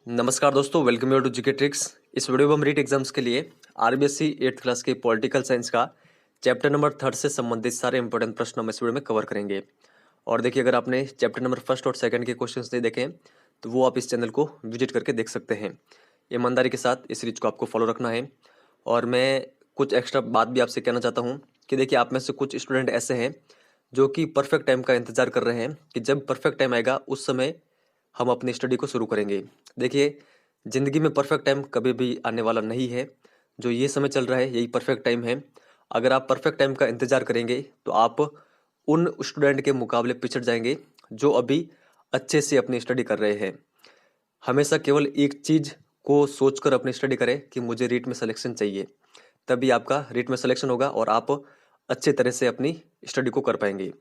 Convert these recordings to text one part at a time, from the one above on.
नमस्कार दोस्तों, welcome you to GK tricks. इस वीडियो में हम रीट एग्जाम्स के लिए आरबीएससी 8th क्लास के पॉलिटिकल साइंस का चैप्टर नंबर 3 से संबंधित सारे इंपॉर्टेंट प्रश्न हम इस वीडियो में कवर करेंगे। और देखिए, अगर आपने चैप्टर नंबर 1 और 2 के क्वेश्चंस नहीं देखे हैं तो वो आप इस चैनल को विजिट करके देख सकते हैं। ईमानदारी के साथ इस सीरीज को आपको फॉलो रखना है। और मैं कुछ एक्स्ट्रा बात भी आपसे कहना चाहता हूँ कि देखिए, आप में से कुछ स्टूडेंट ऐसे हैं जो कि परफेक्ट टाइम का इंतजार कर रहे हैं कि जब परफेक्ट टाइम आएगा उस समय हम अपनी स्टडी को शुरू करेंगे। देखिए, ज़िंदगी में परफेक्ट टाइम कभी भी आने वाला नहीं है। जो ये समय चल रहा है यही परफेक्ट टाइम है। अगर आप परफेक्ट टाइम का इंतज़ार करेंगे तो आप उन स्टूडेंट के मुकाबले पिछड़ जाएंगे जो अभी अच्छे से अपनी स्टडी कर रहे हैं। हमेशा केवल एक चीज़ को सोचकर अपनी स्टडी करें कि मुझे रीट में सिलेक्शन चाहिए, तभी आपका रीट में सिलेक्शन होगा और आप अच्छे तरह से अपनी स्टडी को कर पाएंगे।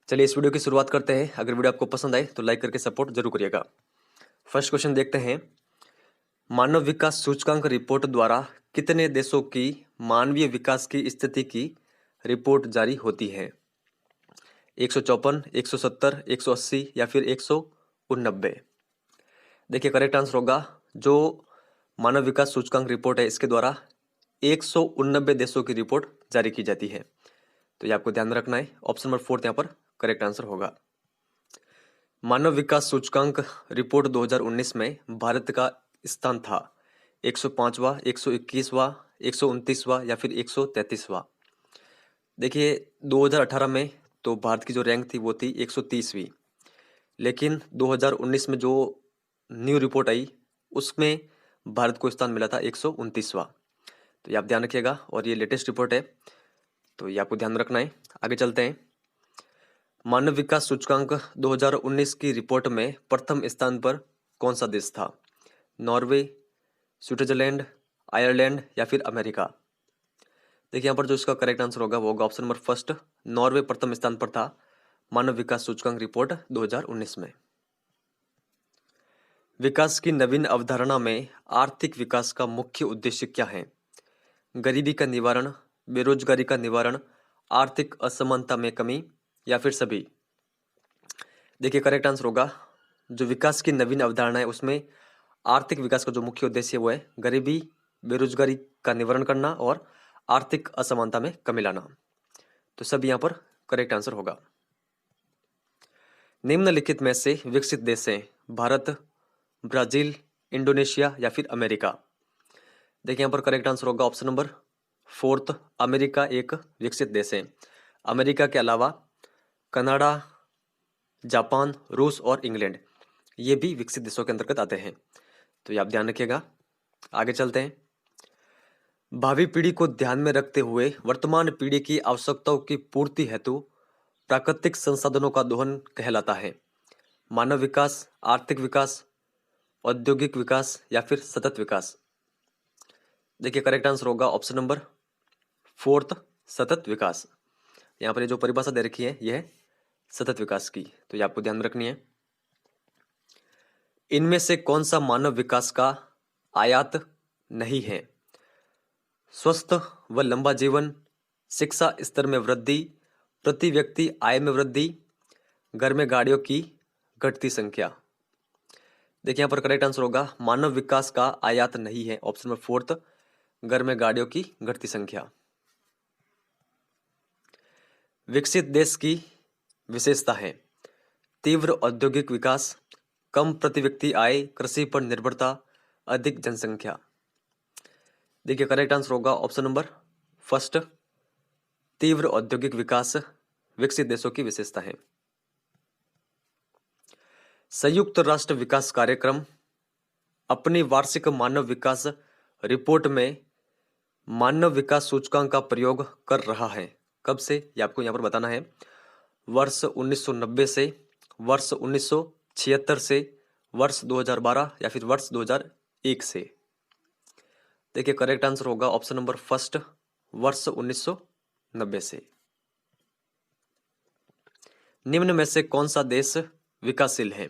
चलिए इस वीडियो की शुरुआत करते हैं। अगर वीडियो आपको पसंद आए तो लाइक करके सपोर्ट जरूर करिएगा। फर्स्ट क्वेश्चन देखते हैं। मानव विकास सूचकांक रिपोर्ट द्वारा कितने देशों की मानवीय विकास की स्थिति की रिपोर्ट जारी होती है? 154, 170, 180 या फिर 189? देखिए, करेक्ट आंसर होगा जो मानव विकास सूचकांक रिपोर्ट है इसके द्वारा 189 देशों की रिपोर्ट जारी की जाती है। तो ये आपको ध्यान में रखना है। ऑप्शन नंबर 4 यहाँ पर करेक्ट आंसर होगा। मानव विकास सूचकांक रिपोर्ट 2019 में भारत का स्थान था 105वां, 121वां, 129वां या फिर 133वां? देखिए, 2018 में तो भारत की जो रैंक थी वो थी 130वीं, लेकिन 2019 में जो न्यू रिपोर्ट आई उसमें भारत को स्थान मिला था 129वां। तो ये आप ध्यान रखिएगा और ये लेटेस्ट रिपोर्ट है, तो ये आपको ध्यान में रखना है। आगे चलते हैं। मानव विकास सूचकांक 2019 की रिपोर्ट में प्रथम स्थान पर कौन सा देश था? नॉर्वे, स्विट्जरलैंड, आयरलैंड या फिर अमेरिका? देखिए, यहाँ पर जो इसका करेक्ट आंसर होगा वो होगा ऑप्शन नंबर फर्स्ट, नॉर्वे प्रथम स्थान पर था मानव विकास सूचकांक रिपोर्ट 2019 में। विकास की नवीन अवधारणा में आर्थिक विकास का मुख्य उद्देश्य क्या है? गरीबी का निवारण, बेरोजगारी का निवारण, आर्थिक असमानता में कमी या फिर सभी? देखिए, करेक्ट आंसर होगा जो विकास की नवीन अवधारणा है उसमें आर्थिक विकास का जो मुख्य उद्देश्य है वो है गरीबी, बेरोजगारी का निवारण करना और आर्थिक असमानता में कमी लाना। तो सब यहाँ पर करेक्ट आंसर होगा। निम्नलिखित में से विकसित देश हैं भारत, ब्राजील, इंडोनेशिया या फिर अमेरिका? देखिए, यहाँ पर करेक्ट आंसर होगा ऑप्शन नंबर 4, अमेरिका एक विकसित देश है। अमेरिका के अलावा कनाडा, जापान, रूस और इंग्लैंड ये भी विकसित देशों के अंतर्गत आते हैं। तो ये आप ध्यान रखिएगा। आगे चलते हैं। भावी पीढ़ी को ध्यान में रखते हुए वर्तमान पीढ़ी की आवश्यकताओं की पूर्ति हेतु प्राकृतिक संसाधनों का दोहन कहलाता है? मानव विकास, आर्थिक विकास, औद्योगिक विकास या फिर सतत विकास? देखिए, करेक्ट आंसर होगा ऑप्शन नंबर 4, सतत विकास। यहाँ पर ये जो परिभाषा दे रखी है यह है सतत विकास की, तो ये आपको ध्यान में रखनी है। इनमें से कौन सा मानव विकास का आयात नहीं है? स्वस्थ व लंबा जीवन, शिक्षा स्तर में वृद्धि, प्रति व्यक्ति आय में वृद्धि, घर में गाड़ियों की घटती संख्या? देखिए, यहाँ पर करेक्ट आंसर होगा मानव विकास का आयात नहीं है, ऑप्शन नंबर 4, घर में गाड़ियों की घटती संख्या। विकसित देश की विशेषता है तीव्र औद्योगिक विकास, कम प्रति व्यक्ति आय, कृषि पर निर्भरता, अधिक जनसंख्या? देखिए, करेक्ट आंसर होगा ऑप्शन नंबर फर्स्ट, तीव्र औद्योगिक विकास विकसित देशों की विशेषता है। संयुक्त राष्ट्र विकास कार्यक्रम अपनी वार्षिक मानव विकास रिपोर्ट में मानव विकास सूचकांक का प्रयोग कर रहा है कब से? ये आपको यहाँ पर बताना है। वर्ष 1990 से, वर्ष 1976 से, वर्ष 2012 या फिर वर्ष 2001 से? देखिए, करेक्ट आंसर होगा ऑप्शन नंबर फर्स्ट, वर्ष 1990 से। निम्न में से कौन सा देश विकासशील है?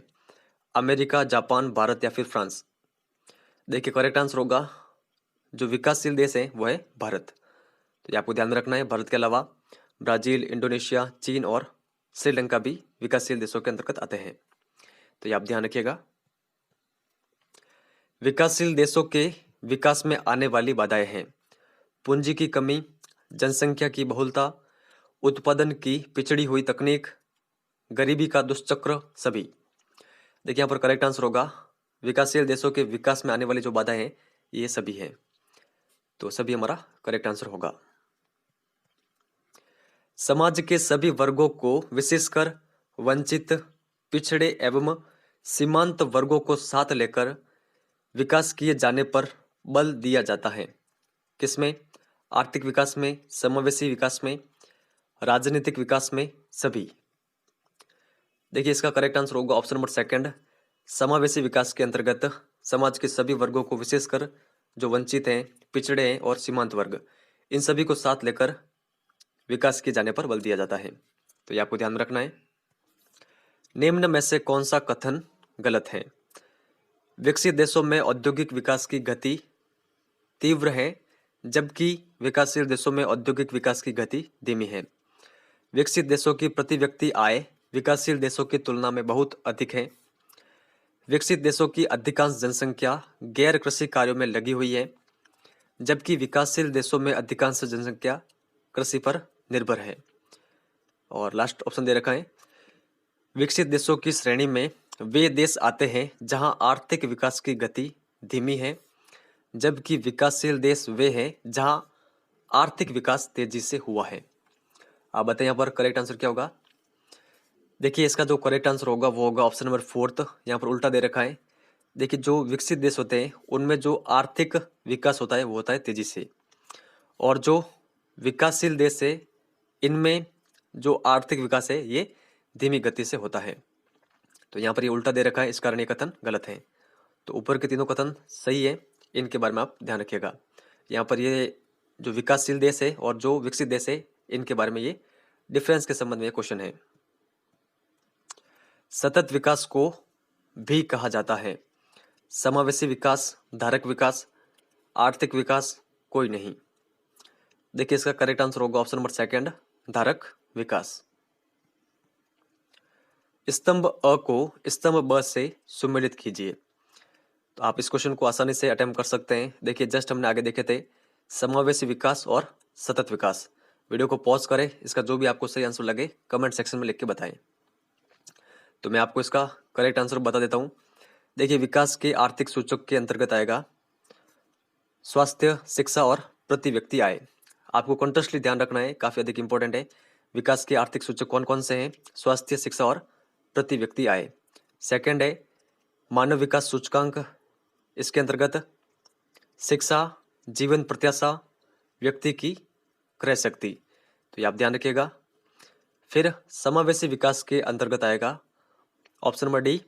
अमेरिका, जापान, भारत या फिर फ्रांस? देखिए, करेक्ट आंसर होगा जो विकासशील देश है वो है भारत। तो ये आपको ध्यान में रखना है। भारत के अलावा ब्राजील, इंडोनेशिया, चीन और श्रीलंका भी विकासशील देशों के अंतर्गत आते हैं। तो ये आप ध्यान रखिएगा। विकासशील देशों के विकास में आने वाली बाधाएं हैं पूंजी की कमी, जनसंख्या की बहुलता, उत्पादन की पिछड़ी हुई तकनीक, गरीबी का दुष्चक्र, सभी। देखिए यहाँ पर करेक्ट आंसर होगा विकासशील देशों के विकास में आने वाली जो बाधाएं हैं ये सभी हैं, तो सभी हमारा करेक्ट आंसर होगा। समाज के सभी वर्गों को विशेषकर वंचित, पिछड़े एवं सीमांत वर्गों को साथ लेकर विकास किए जाने पर बल दिया जाता है। किसमें? आर्थिक विकास में, समावेशी विकास में, राजनीतिक विकास में, सभी। देखिए इसका करेक्ट आंसर होगा ऑप्शन नंबर सेकंड। समावेशी विकास के अंतर्गत समाज के सभी वर्गों को विशेषकर जो वंचित हैं, पिछड़े हैं और सीमांत वर्ग, इन सभी को साथ लेकर विकास किए जाने पर बल दिया जाता है। तो ये आपको ध्यान में रखना है। निम्न में से कौन सा कथन गलत है? विकसित देशों में औद्योगिक विकास की गति तीव्र है जबकि विकासशील देशों में औद्योगिक विकास की गति धीमी है। विकसित देशों की प्रति व्यक्ति आय विकासशील देशों की तुलना में बहुत अधिक है। विकसित देशों की अधिकांश जनसंख्या गैर कृषि कार्यों में लगी हुई है जबकि विकासशील देशों में अधिकांश जनसंख्या कृषि पर निर्भर है। और लास्ट ऑप्शन दे रखा है, विकसित देशों की श्रेणी में वे देश आते हैं जहां आर्थिक विकास की गति धीमी है जबकि विकासशील देश वे हैं जहां आर्थिक विकास तेजी से हुआ है। आप बताएं यहाँ पर करेक्ट आंसर क्या होगा? देखिए इसका जो करेक्ट आंसर होगा वो होगा ऑप्शन नंबर फोर्थ। यहाँ पर उल्टा दे रखा है। देखिए जो विकसित देश होते हैं उनमें जो आर्थिक विकास होता है वो होता है तेजी से, और जो विकासशील देश है इनमें जो आर्थिक विकास है ये धीमी गति से होता है। तो यहाँ पर ये उल्टा दे रखा है, इस कारण ये कथन गलत है। तो ऊपर के तीनों कथन सही है, इनके बारे में आप ध्यान रखिएगा। यहाँ पर ये जो विकासशील देश है और जो विकसित देश है इनके बारे में ये डिफरेंस के संबंध में क्वेश्चन है। सतत विकास को भी कहा जाता है समावेशी विकास, धारक विकास, आर्थिक विकास, कोई नहीं। देखिए इसका करेक्ट आंसर होगा ऑप्शन नंबर सेकंड, धारक विकास। स्तंभ अ को स्तंभ ब से सुमेलित कीजिए। तो आप इस क्वेश्चन को आसानी से अटेम्प्ट कर सकते हैं। देखिए जस्ट हमने आगे देखे थे समावेशी विकास और सतत विकास। वीडियो को पॉज करें, इसका जो भी आपको सही आंसर लगे कमेंट सेक्शन में लिख के बताएं। तो मैं आपको इसका करेक्ट आंसर बता देता हूं। देखिए विकास के आर्थिक सूचक के अंतर्गत आएगा स्वास्थ्य, शिक्षा और प्रति व्यक्ति आय। आपको कंटिन्यूअसली ध्यान रखना है, काफी अधिक इंपॉर्टेंट है। विकास के आर्थिक सूचक कौन कौन से हैं? स्वास्थ्य, शिक्षा और प्रति व्यक्ति आय। सेकंड है मानव विकास सूचकांक, इसके अंतर्गत शिक्षा, जीवन प्रत्याशा, व्यक्ति की क्रय शक्ति। तो ये आप ध्यान रखिएगा। फिर समावेशी विकास के अंतर्गत आएगा ऑप्शन नंबर डी,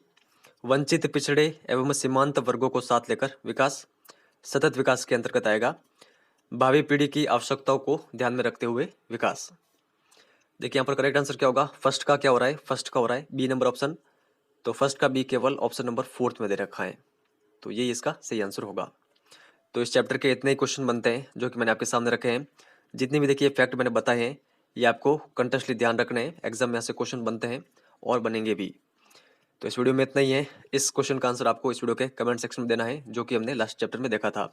वंचित, पिछड़े एवं सीमांत वर्गों को साथ लेकर विकास। सतत विकास के अंतर्गत आएगा भावी पीढ़ी की आवश्यकताओं को ध्यान में रखते हुए विकास। देखिए यहाँ पर करेक्ट आंसर क्या होगा? फर्स्ट का क्या हो रहा है? फर्स्ट का हो रहा है बी नंबर ऑप्शन। तो फर्स्ट का बी केवल ऑप्शन नंबर फोर्थ में दे रखा है, तो ये इसका सही आंसर होगा। तो इस चैप्टर के इतने ही क्वेश्चन बनते हैं जो कि मैंने आपके सामने रखे हैं। जितनी भी देखिए फैक्ट मैंने बताए हैं ये आपको कंटिन्यूअसली ध्यान रखने हैं। एग्जाम में यहाँ से क्वेश्चन बनते हैं और बनेंगे भी। तो इस वीडियो में इतना ही है। इस क्वेश्चन का आंसर आपको इस वीडियो के कमेंट सेक्शन में देना है, जो कि हमने लास्ट चैप्टर में देखा था।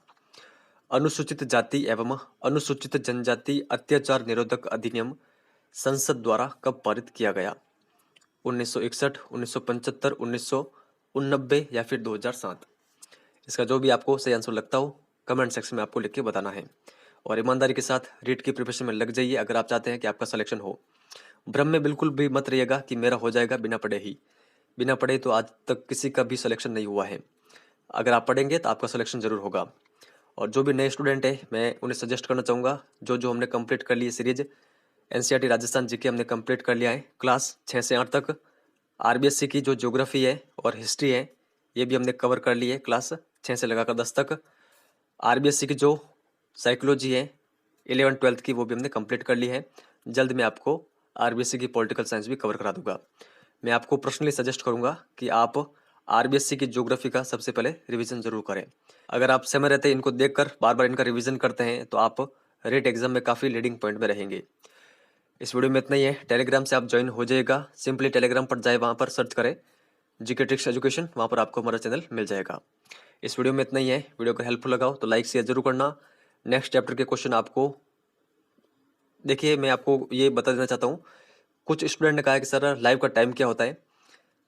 अनुसूचित जाति एवं अनुसूचित जनजाति अत्याचार निरोधक अधिनियम संसद द्वारा कब पारित किया गया? 1961, 1975, 1989 या फिर 2007? इसका जो भी आपको सही आंसर लगता हो कमेंट सेक्शन में आपको लिख के बताना है। और ईमानदारी के साथ रीट की प्रिपरेशन में लग जाइए अगर आप चाहते हैं कि आपका सिलेक्शन हो। भ्रम में बिल्कुल भी मत रहिएगा कि मेरा हो जाएगा बिना पढ़े ही। बिना पढ़े तो आज तक किसी का भी सिलेक्शन नहीं हुआ है। अगर आप पढ़ेंगे तो आपका सिलेक्शन जरूर होगा। और जो भी नए स्टूडेंट है मैं उन्हें सजेस्ट करना चाहूँगा, जो हमने कंप्लीट कर ली है सीरीज एनसीईआरटी राजस्थान जीके हमने कंप्लीट कर लिया है क्लास 6 से 8 तक। आरबीएससी की जो ज्योग्राफी है और हिस्ट्री है ये भी हमने कवर कर ली है क्लास 6 से लगाकर 10 तक। आरबीएससी की जो साइकोलॉजी है 11-12 की वो भी हमने कंप्लीट कर ली है। जल्द मैं आपको आरबीएससी की पॉलिटिकल साइंस भी कवर करा दूंगा। मैं आपको पर्सनली सजेस्ट करूंगा कि आप आरबीएससी की ज्योग्राफी का सबसे पहले रिवीजन जरूर करें। अगर आप समय रहते इनको देखकर बार बार इनका रिवीजन करते हैं तो आप रेट एग्जाम में काफ़ी लीडिंग पॉइंट में रहेंगे। इस वीडियो में इतना ही है। टेलीग्राम से आप ज्वाइन हो जाएगा, सिंपली टेलीग्राम पर जाए, वहाँ पर सर्च करें जीके ट्रिक्स एजुकेशन, वहाँ पर आपको हमारा चैनल मिल जाएगा। इस वीडियो में इतना ही है। वीडियो को हेल्पफुल लगा हो तो लाइक शेयर जरूर करना। नेक्स्ट चैप्टर के क्वेश्चन आपको देखिए, मैं आपको ये बता देना चाहता हूँ। कुछ स्टूडेंट ने कहा कि सर लाइव का टाइम क्या होता है।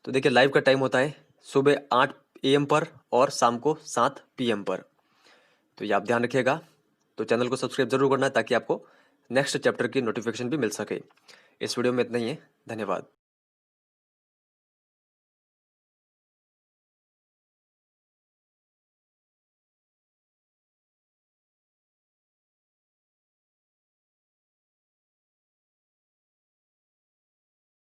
तो देखिए, लाइव का टाइम होता है सुबह 8 AM पर और शाम को 7 PM पर। तो ये आप ध्यान रखिएगा। तो चैनल को सब्सक्राइब जरूर करना है ताकि आपको नेक्स्ट चैप्टर की नोटिफिकेशन भी मिल सके। इस वीडियो में इतना ही है। धन्यवाद।